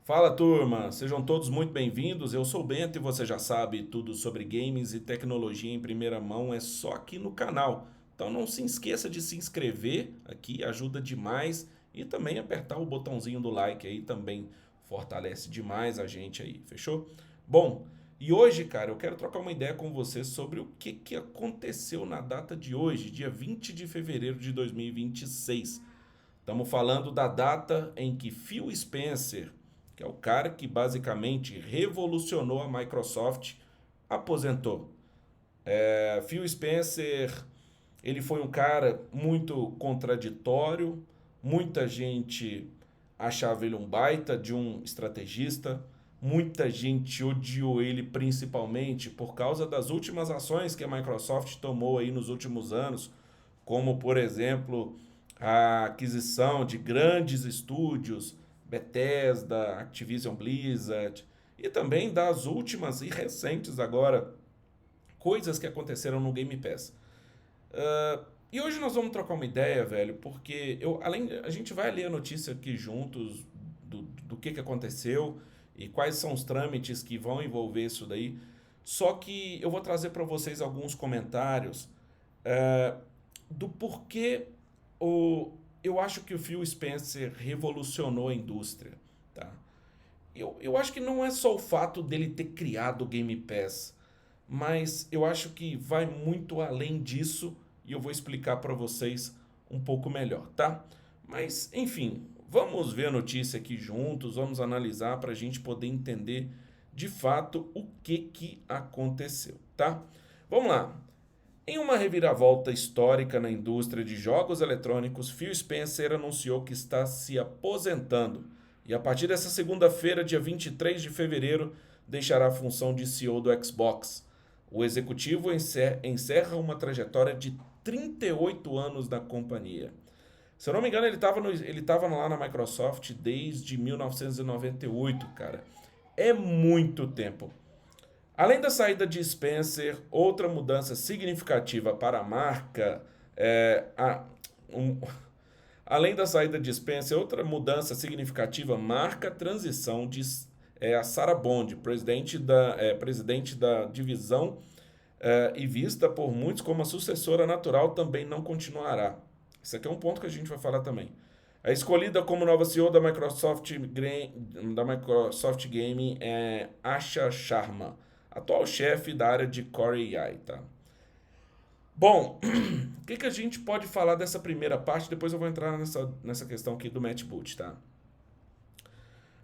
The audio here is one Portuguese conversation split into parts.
Fala turma, sejam todos muito bem-vindos. Eu sou o Bento e você já sabe tudo sobre games e tecnologia em primeira mão é só aqui no canal. Então não se esqueça de se inscrever aqui, ajuda demais e também apertar o botãozinho do like aí também fortalece demais a gente aí, fechou? Bom, e hoje, cara, eu quero trocar uma ideia com você sobre o que aconteceu na data de hoje, dia 20 de fevereiro de 2026. Estamos falando da data em que Phil Spencer, que é o cara que basicamente revolucionou a Microsoft, aposentou. Phil Spencer, ele foi um cara muito contraditório, muita gente achava ele um baita de um estrategista, muita gente odiou ele principalmente por causa das últimas ações que a Microsoft tomou aí nos últimos anos, como por exemplo a aquisição de grandes estúdios, Bethesda, Activision Blizzard, e também das últimas e recentes agora coisas que aconteceram no Game Pass. E hoje nós vamos trocar uma ideia, velho, porque a gente vai ler a notícia aqui juntos do que aconteceu e quais são os trâmites que vão envolver isso daí. Só que eu vou trazer para vocês alguns comentários do porquê o, eu acho que o Phil Spencer revolucionou a indústria, tá? Eu acho que não é só o fato dele ter criado o Game Pass, mas eu acho que vai muito além disso e eu vou explicar para vocês um pouco melhor, tá? Mas, enfim, vamos ver a notícia aqui juntos, vamos analisar para a gente poder entender de fato o que aconteceu, tá? Vamos lá. Em uma reviravolta histórica na indústria de jogos eletrônicos, Phil Spencer anunciou que está se aposentando e, a partir dessa segunda-feira, dia 23 de fevereiro, deixará a função de CEO do Xbox. O executivo encerra uma trajetória de 38 anos na companhia. Se eu não me engano, ele tava lá na Microsoft desde 1998, cara. É muito tempo. Além da saída de Spencer, outra mudança significativa para a marca é um, além da saída de Spencer, outra mudança significativa marca a transição de a Sarah Bond, presidente da divisão e vista por muitos como a sucessora natural, também não continuará. Isso aqui é um ponto que a gente vai falar também. A escolhida como nova CEO da Microsoft Gaming é Asha Sharma, atual chefe da área de Core AI, tá? Bom, o que a gente pode falar dessa primeira parte? Depois eu vou entrar nessa questão aqui do Matt Booth, tá?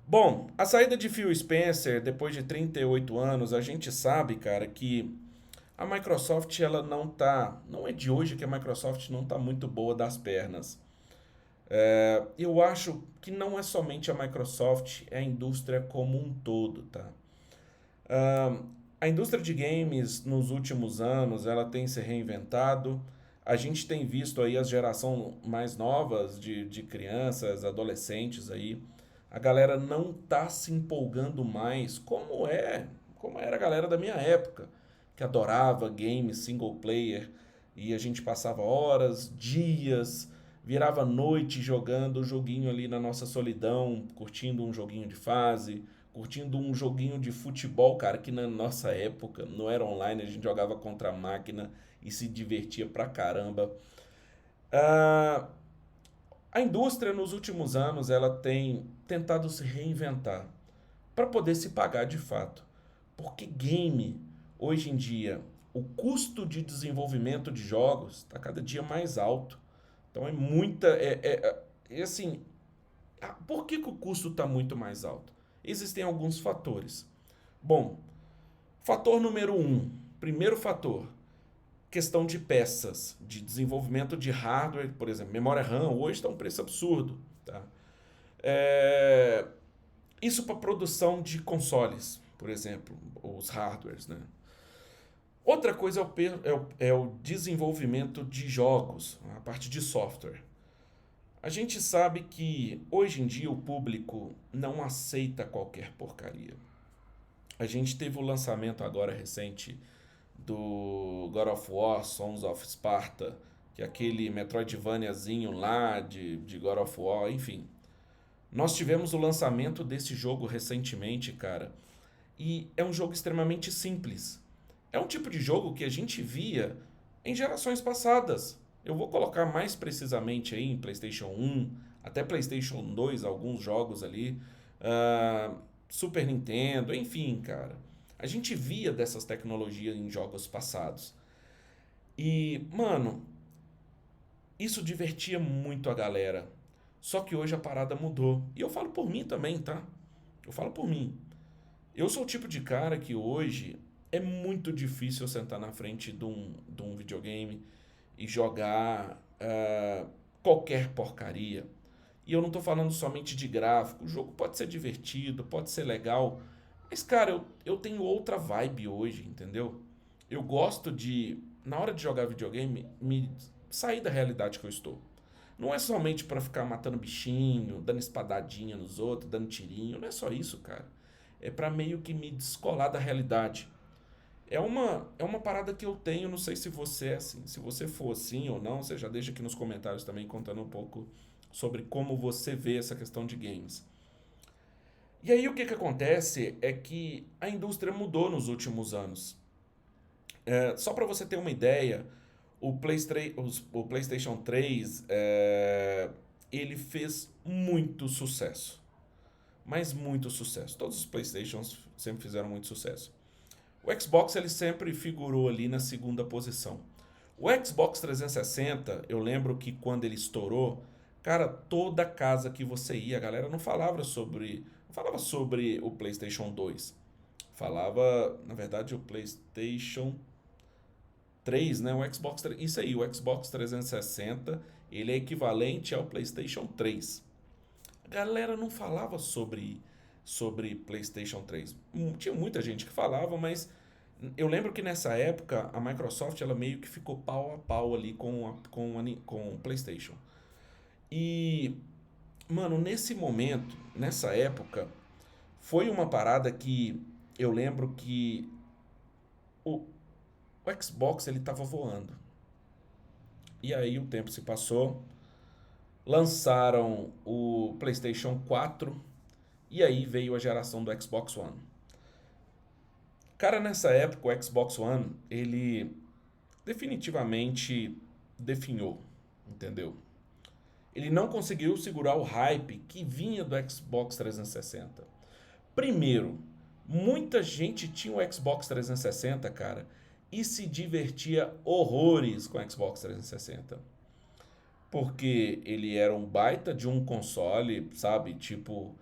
Bom, a saída de Phil Spencer, depois de 38 anos, a gente sabe, cara, que a Microsoft, ela não tá. Não é de hoje que a Microsoft não tá muito boa das pernas. Eu acho que não é somente a Microsoft, é a indústria como um todo, tá? A indústria de games nos últimos anos ela tem se reinventado. A gente tem visto aí as gerações mais novas de crianças, adolescentes aí. A galera não tá se empolgando mais como era a galera da minha época, que adorava games single player e a gente passava horas, dias, virava noite jogando o joguinho ali na nossa solidão, curtindo um joguinho de fase, curtindo um joguinho de futebol, cara, que na nossa época não era online, a gente jogava contra a máquina e se divertia pra caramba. Ah, a indústria nos últimos anos ela tem tentado se reinventar para poder se pagar de fato. Porque game, hoje em dia, o custo de desenvolvimento de jogos está cada dia mais alto. Então é muita. É assim, por que o custo está muito mais alto? Existem alguns fatores. Bom, fator número um, primeiro fator, questão de peças, de desenvolvimento de hardware, por exemplo, memória RAM hoje está um preço absurdo. Tá? É, isso para produção de consoles, por exemplo, os hardwares. Né? Outra coisa é o desenvolvimento de jogos, a parte de software. A gente sabe que hoje em dia o público não aceita qualquer porcaria. A gente teve o lançamento agora recente do God of War, Sons of Sparta, que é aquele Metroidvaniazinho lá de God of War, enfim. Nós tivemos o lançamento desse jogo recentemente, cara, e é um jogo extremamente simples. É um tipo de jogo que a gente via em gerações passadas. Eu vou colocar mais precisamente aí em PlayStation 1, até PlayStation 2, alguns jogos ali, ah, Super Nintendo, enfim, cara. A gente via dessas tecnologias em jogos passados. E, mano, isso divertia muito a galera. Só que hoje a parada mudou. E eu falo por mim também, tá? Eu falo por mim. Eu sou o tipo de cara que hoje é muito difícil eu sentar na frente de um videogame e jogar qualquer porcaria. E eu não tô falando somente de gráfico. O jogo pode ser divertido, pode ser legal. Mas, cara, eu tenho outra vibe hoje, entendeu? Eu gosto de, na hora de jogar videogame, me sair da realidade que eu estou. Não é somente pra ficar matando bichinho, dando espadadinha nos outros, dando tirinho. Não é só isso, cara. É pra meio que me descolar da realidade. É uma parada que eu tenho, não sei se você é assim. Se você for assim ou não, você já deixa aqui nos comentários também contando um pouco sobre como você vê essa questão de games. E aí o que acontece é que a indústria mudou nos últimos anos. Só para você ter uma ideia, o PlayStation 3 ele fez muito sucesso. Mas muito sucesso. Todos os PlayStations sempre fizeram muito sucesso. O Xbox ele sempre figurou ali na segunda posição. O Xbox 360, eu lembro que quando ele estourou, cara, toda casa que você ia, a galera não falava sobre o PlayStation 2. Falava, na verdade, o PlayStation 3, né? O Xbox 3, isso aí, o Xbox 360, ele é equivalente ao PlayStation 3. A galera não falava sobre PlayStation 3. Tinha muita gente que falava, mas eu lembro que nessa época a Microsoft ela meio que ficou pau a pau ali com o PlayStation. E, mano, nesse momento, nessa época, foi uma parada que eu lembro que o, o Xbox ele tava voando. E aí o tempo se passou, lançaram o PlayStation 4 e aí veio a geração do Xbox One. Cara, nessa época o Xbox One, ele definitivamente definhou, entendeu? Ele não conseguiu segurar o hype que vinha do Xbox 360. Primeiro, muita gente tinha o Xbox 360, cara, e se divertia horrores com o Xbox 360. Porque ele era um baita de um console, sabe? Tipo,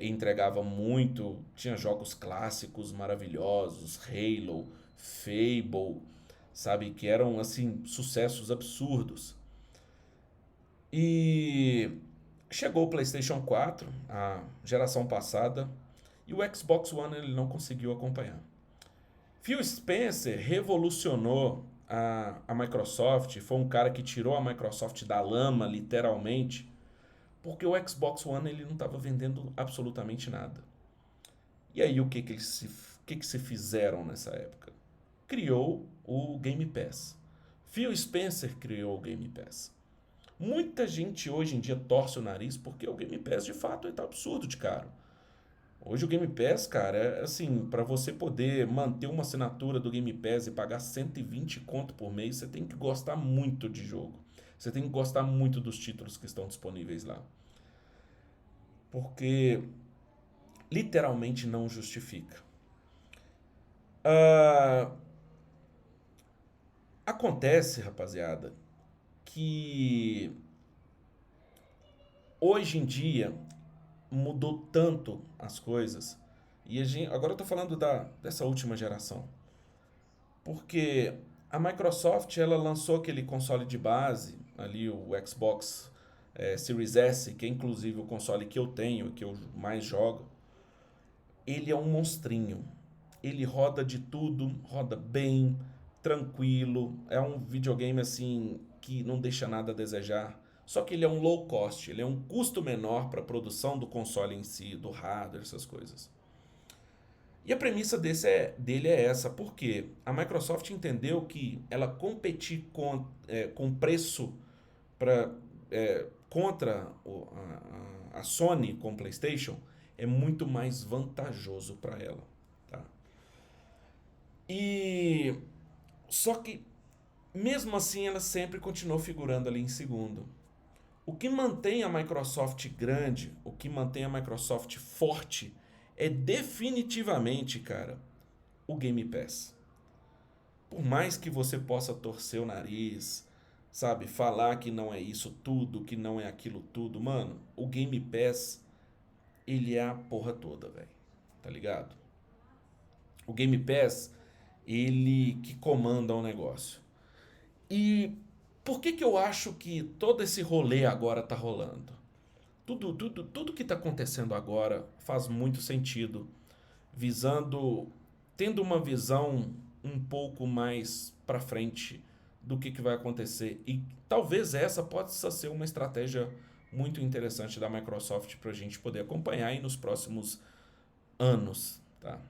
entregava muito, tinha jogos clássicos maravilhosos, Halo, Fable, sabe? Que eram, assim, sucessos absurdos. E chegou o PlayStation 4, a geração passada, e o Xbox One ele não conseguiu acompanhar. Phil Spencer revolucionou a Microsoft, foi um cara que tirou a Microsoft da lama, literalmente, porque o Xbox One ele não estava vendendo absolutamente nada. E aí o que que se fizeram nessa época? Criou o Game Pass. Phil Spencer criou o Game Pass. Muita gente hoje em dia torce o nariz porque o Game Pass de fato está absurdo de caro. Hoje o Game Pass, cara, é assim, para você poder manter uma assinatura do Game Pass e pagar 120 conto por mês, você tem que gostar muito de jogo. Você tem que gostar muito dos títulos que estão disponíveis lá. Porque literalmente não justifica. Ah, acontece, rapaziada, que hoje em dia mudou tanto as coisas. E agora eu tô falando dessa última geração. Porque a Microsoft ela lançou aquele console de base, ali o Xbox Series S, que é inclusive o console que eu tenho, que eu mais jogo. Ele é um monstrinho. Ele roda de tudo, roda bem, tranquilo. É um videogame assim que não deixa nada a desejar. Só que ele é um low cost, ele é um custo menor para a produção do console em si, do hardware, essas coisas. E a premissa dele é essa, porque a Microsoft entendeu que ela competir com preço contra a Sony com o PlayStation é muito mais vantajoso para ela, tá? E só que mesmo assim ela sempre continuou figurando ali em segundo. O que mantém a Microsoft grande, o que mantém a Microsoft forte é definitivamente, cara, o Game Pass. Por mais que você possa torcer o nariz, sabe, falar que não é isso tudo, que não é aquilo tudo, mano, o Game Pass, ele é a porra toda, velho. Tá ligado? O Game Pass, ele que comanda o negócio. E por que eu acho que todo esse rolê agora tá rolando? Tudo que tá acontecendo agora faz muito sentido, visando, tendo uma visão um pouco mais pra frente do que vai acontecer. E talvez essa possa ser uma estratégia muito interessante da Microsoft para a gente poder acompanhar aí nos próximos anos, tá?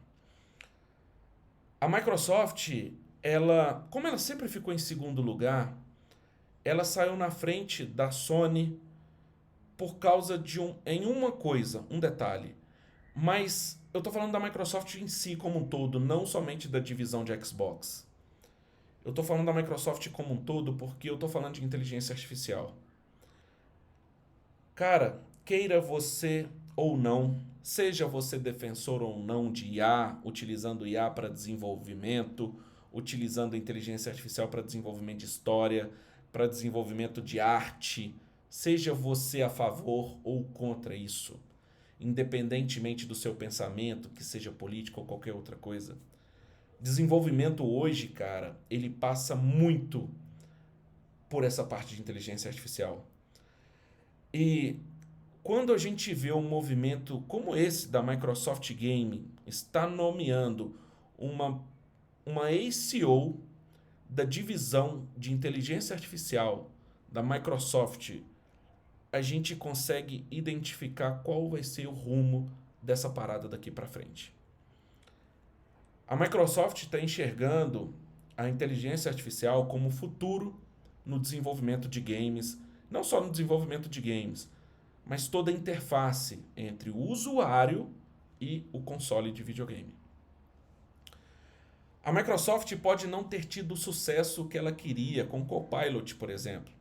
A Microsoft, ela, como ela sempre ficou em segundo lugar, ela saiu na frente da Sony por causa de em uma coisa, um detalhe. Mas eu tô falando da Microsoft em si como um todo, não somente da divisão de Xbox. Eu tô falando da Microsoft como um todo porque eu tô falando de inteligência artificial. Cara, queira você ou não, seja você defensor ou não de IA, utilizando IA para desenvolvimento, utilizando inteligência artificial para desenvolvimento de história, para desenvolvimento de arte, seja você a favor ou contra isso, independentemente do seu pensamento, que seja político ou qualquer outra coisa. Desenvolvimento hoje, cara, ele passa muito por essa parte de inteligência artificial. E quando a gente vê um movimento como esse da Microsoft Gaming está nomeando uma ACO da divisão de inteligência artificial da Microsoft, a gente consegue identificar qual vai ser o rumo dessa parada daqui para frente. A Microsoft está enxergando a inteligência artificial como futuro no desenvolvimento de games, não só no desenvolvimento de games, mas toda a interface entre o usuário e o console de videogame. A Microsoft pode não ter tido o sucesso que ela queria com o Copilot, por exemplo.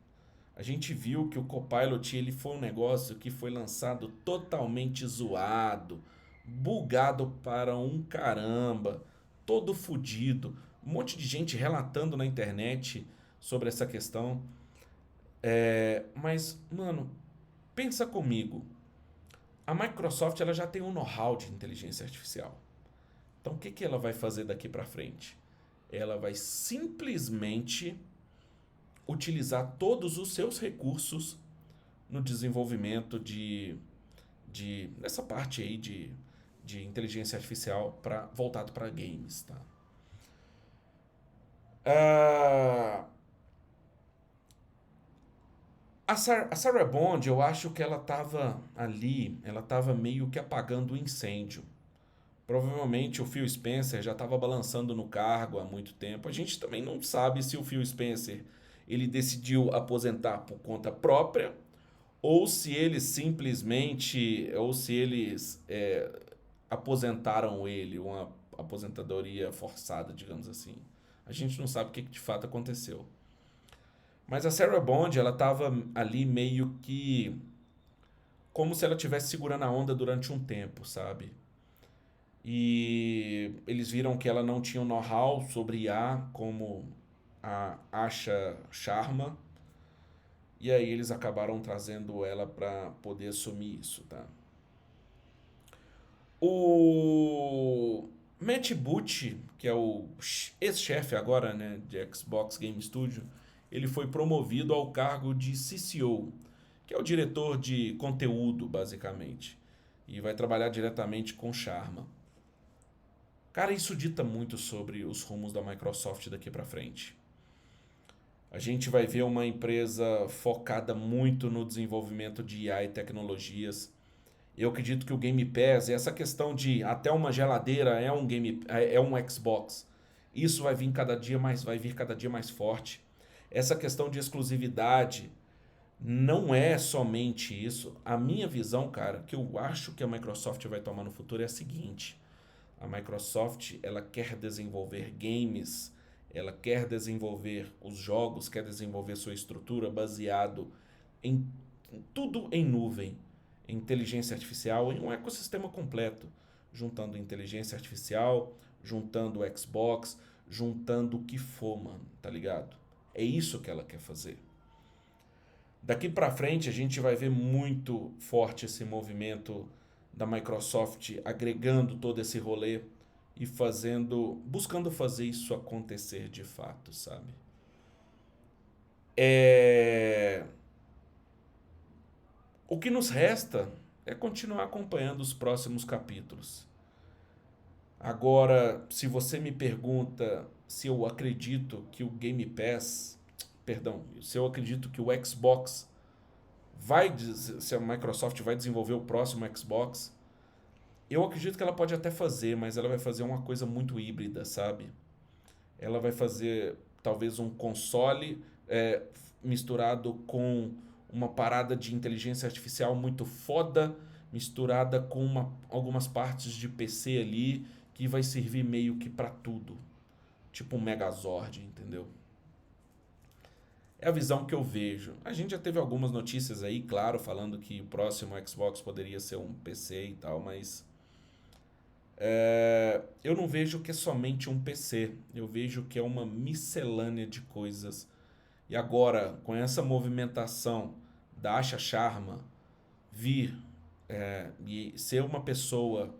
A gente viu que o Copilot ele foi um negócio que foi lançado totalmente zoado, bugado para um caramba, todo fodido. Um monte de gente relatando na internet sobre essa questão. Mas, mano, pensa comigo. A Microsoft ela já tem um know-how de inteligência artificial. Então, o que ela vai fazer daqui para frente? Ela vai simplesmente utilizar todos os seus recursos no desenvolvimento dessa parte aí de inteligência artificial voltado para games, tá? A Sarah Bond, eu acho que ela tava ali, ela tava meio que apagando o incêndio. Provavelmente o Phil Spencer já estava balançando no cargo há muito tempo. A gente também não sabe se o Phil Spencer ele decidiu aposentar por conta própria ou se eles simplesmente, ou se eles aposentaram ele, uma aposentadoria forçada, digamos assim. A gente não sabe o que de fato aconteceu. Mas a Sarah Bond, ela estava ali meio que como se ela estivesse segurando a onda durante um tempo, sabe? E eles viram que ela não tinha um know-how sobre IA como a Asha Sharma. E aí eles acabaram trazendo ela para poder assumir isso, tá? O Matt Booty, que é o ex-chefe agora, né, de Xbox Game Studio, ele foi promovido ao cargo de CCO, que é o diretor de conteúdo, basicamente. E vai trabalhar diretamente com Sharma. Cara, isso dita muito sobre os rumos da Microsoft daqui para frente. A gente vai ver uma empresa focada muito no desenvolvimento de IA e tecnologias. Eu acredito que o Game Pass, essa questão de até uma geladeira é um Xbox. Isso vai vir cada dia mais forte. Essa questão de exclusividade Não é somente isso. A minha visão, cara, que eu acho que a Microsoft vai tomar no futuro é a seguinte: a Microsoft, ela quer desenvolver games, ela quer desenvolver os jogos, quer desenvolver sua estrutura baseado em tudo em nuvem, inteligência artificial, em um ecossistema completo, juntando inteligência artificial, juntando o Xbox, juntando o que for, mano, tá ligado? É isso que ela quer fazer. Daqui para frente a gente vai ver muito forte esse movimento da Microsoft agregando todo esse rolê e buscando fazer isso acontecer de fato, sabe? É... O que nos resta é continuar acompanhando os próximos capítulos. Agora, se você me pergunta se eu acredito que o Game Pass, perdão, se eu acredito que o Xbox se a Microsoft vai desenvolver o próximo Xbox, eu acredito que ela pode até fazer, mas ela vai fazer uma coisa muito híbrida, sabe? Ela vai fazer talvez um console misturado com uma parada de inteligência artificial muito foda, misturada com algumas partes de PC ali, que vai servir meio que pra tudo. Tipo um Megazord, entendeu? É a visão que eu vejo. A gente já teve algumas notícias aí, claro, falando que o próximo Xbox poderia ser um PC e tal, mas eu não vejo que é somente um PC. Eu vejo que é uma miscelânea de coisas. E agora, com essa movimentação da Asha Sharma vir e ser uma pessoa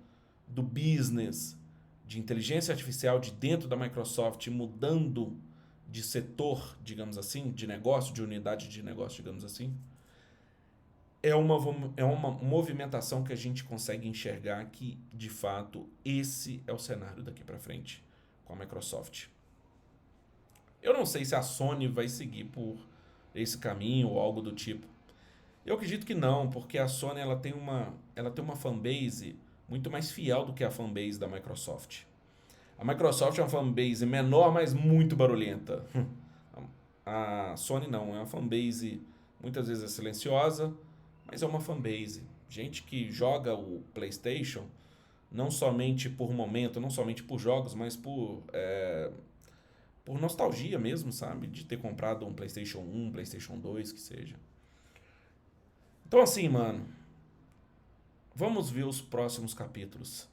do business, de inteligência artificial de dentro da Microsoft, mudando de setor, digamos assim, de negócio, de unidade de negócio, digamos assim, é uma movimentação que a gente consegue enxergar que, de fato, esse é o cenário daqui para frente com a Microsoft. Eu não sei se a Sony vai seguir por esse caminho ou algo do tipo. Eu acredito que não, porque a Sony ela tem uma fanbase muito mais fiel do que a fanbase da Microsoft. A Microsoft é uma fanbase menor, mas muito barulhenta. A Sony não, é uma fanbase muitas vezes silenciosa, mas é uma fanbase. Gente que joga o PlayStation não somente por momento, não somente por jogos, mas por nostalgia mesmo, sabe? De ter comprado um PlayStation 1, PlayStation 2, que seja. Então, assim, mano, vamos ver os próximos capítulos.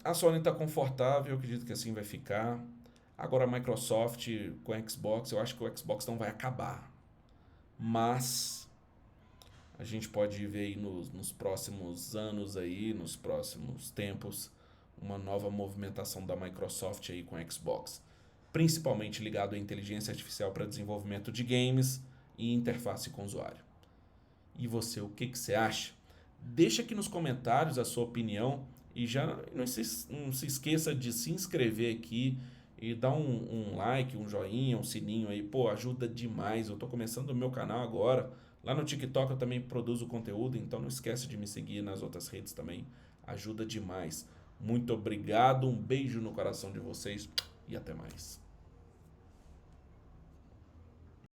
A Sony está confortável, eu acredito que assim vai ficar. Agora a Microsoft com o Xbox, eu acho que o Xbox não vai acabar. Mas a gente pode ver aí nos próximos anos aí, nos próximos tempos, uma nova movimentação da Microsoft aí com o Xbox. Principalmente ligado à inteligência artificial para desenvolvimento de games e interface com o usuário. E você, o que você acha? Deixa aqui nos comentários a sua opinião e já não se esqueça de se inscrever aqui e dar um like, um joinha, um sininho aí. Pô, ajuda demais. Eu tô começando o meu canal agora. Lá no TikTok eu também produzo conteúdo, então não esquece de me seguir nas outras redes também. Ajuda demais. Muito obrigado, um beijo no coração de vocês e até mais.